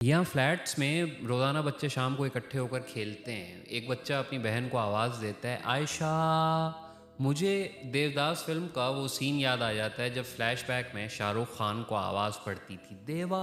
यहाँ फ्लैट्स में रोज़ाना बच्चे शाम को इकट्ठे होकर खेलते हैं। एक बच्चा अपनी बहन को आवाज़ देता है, आयशा। मुझे देवदास फ़िल्म का वो सीन याद आ जाता है जब फ्लैशबैक में शाहरुख खान को आवाज़ पड़ती थी, देवा।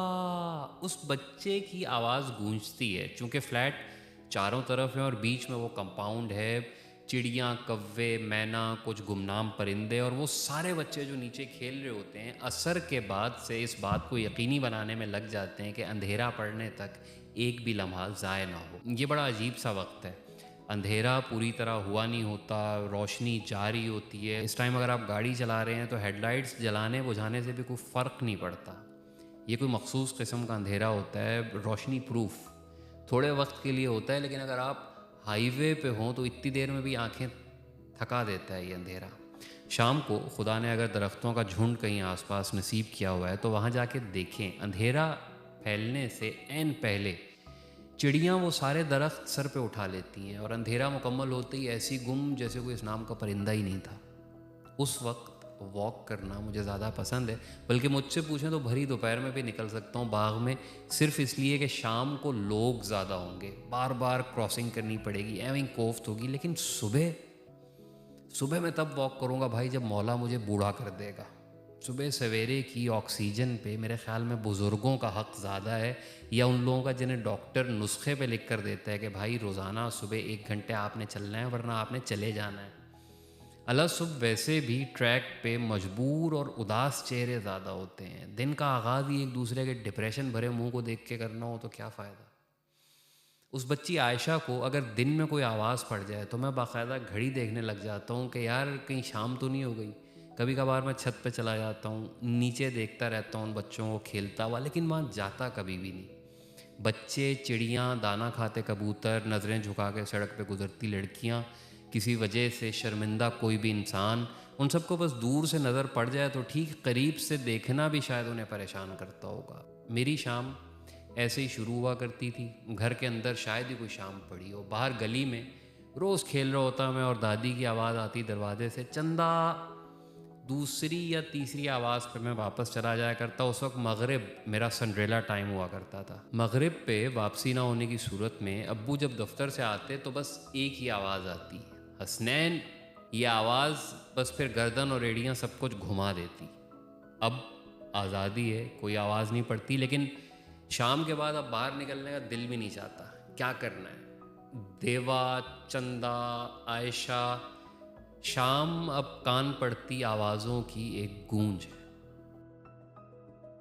उस बच्चे की आवाज़ गूंजती है। चूँकि फ्लैट चारों तरफ है और बीच में वो कंपाउंड है, चिड़ियाँ, कौवे, मैना, कुछ गुमनाम परिंदे और वो सारे बच्चे जो नीचे खेल रहे होते हैं, असर के बाद से इस बात को यकीनी बनाने में लग जाते हैं कि अंधेरा पड़ने तक एक भी लम्हा ज़ाय ना हो। ये बड़ा अजीब सा वक्त है। अंधेरा पूरी तरह हुआ नहीं होता, रोशनी जा रही होती है। इस टाइम अगर आप गाड़ी चला रहे हैं तो हेडलाइट्स जलाने बुझाने से भी कोई फ़र्क नहीं पड़ता। ये कोई मखसूस किस्म का अंधेरा होता है, रोशनी प्रूफ थोड़े वक्त के लिए होता है, लेकिन अगर आप हाईवे पे हों तो इतनी देर में भी आंखें थका देता है ये अंधेरा। शाम को खुदा ने अगर दरख्तों का झुंड कहीं आसपास नसीब किया हुआ है तो वहाँ जाके देखें, अंधेरा फैलने से ऐन पहले चिड़ियाँ वो सारे दरख्त सर पे उठा लेती हैं और अंधेरा मुकम्मल होते ही ऐसी गुम जैसे कोई इस नाम का परिंदा ही नहीं था। उस वक्त वॉक करना मुझे ज़्यादा पसंद है, बल्कि मुझसे पूछें तो भरी दोपहर में भी निकल सकता हूँ बाग में, सिर्फ इसलिए कि शाम को लोग ज़्यादा होंगे, बार बार क्रॉसिंग करनी पड़ेगी, एवं कोफ्त होगी। लेकिन सुबह सुबह मैं तब वॉक करूँगा भाई जब मौला मुझे बूढ़ा कर देगा। सुबह सवेरे की ऑक्सीजन पे मेरे ख़्याल में बुज़ुर्गों का हक़ ज़्यादा है, या उन लोगों का जिन्हें डॉक्टर नुस्खे पे लिख कर देता है कि भाई रोज़ाना सुबह 1 घंटे आपने चलना है वरना आपने चले जाना है। अला सुबह वैसे भी ट्रैक पे मजबूर और उदास चेहरे ज़्यादा होते हैं। दिन का आगाज़ ही एक दूसरे के डिप्रेशन भरे मुंह को देख के करना हो तो क्या फ़ायदा। उस बच्ची आयशा को अगर दिन में कोई आवाज़ पड़ जाए तो मैं बाकायदा घड़ी देखने लग जाता हूँ कि यार कहीं शाम तो नहीं हो गई। कभी कभार मैं छत पे चला जाता हूँ, नीचे देखता रहता हूँ उन बच्चों को खेलता हुआ, लेकिन वहाँ जाता कभी भी नहीं। बच्चे, चिड़ियाँ, दाना खाते कबूतर, नज़रें झुका के सड़क पे गुजरती लड़कियाँ, किसी वजह से शर्मिंदा कोई भी इंसान, उन सबको बस दूर से नज़र पड़ जाए तो ठीक, करीब से देखना भी शायद उन्हें परेशान करता होगा। मेरी शाम ऐसे ही शुरू हुआ करती थी। घर के अंदर शायद ही कोई शाम पड़ी हो। बाहर गली में रोज़ खेल रहा होता मैं और दादी की आवाज़ आती दरवाजे से, चंदा। दूसरी या तीसरी आवाज़ पे मैं वापस चला जाया करता। उस वक्त मगरिब मेरा सनरेला टाइम हुआ करता था। मगरिब पे वापसी ना होने की सूरत में अब्बू जब दफ्तर से आते तो बस एक ही आवाज़ आती, हसनैन। ये आवाज़ बस फिर गर्दन और एड़ियाँ सब कुछ घुमा देती। अब आज़ादी है, कोई आवाज़ नहीं पड़ती, लेकिन शाम के बाद अब बाहर निकलने का दिल भी नहीं चाहता। क्या करना है? देवा, चंदा, आयशा। शाम अब कान पड़ती आवाज़ों की एक गूंज है।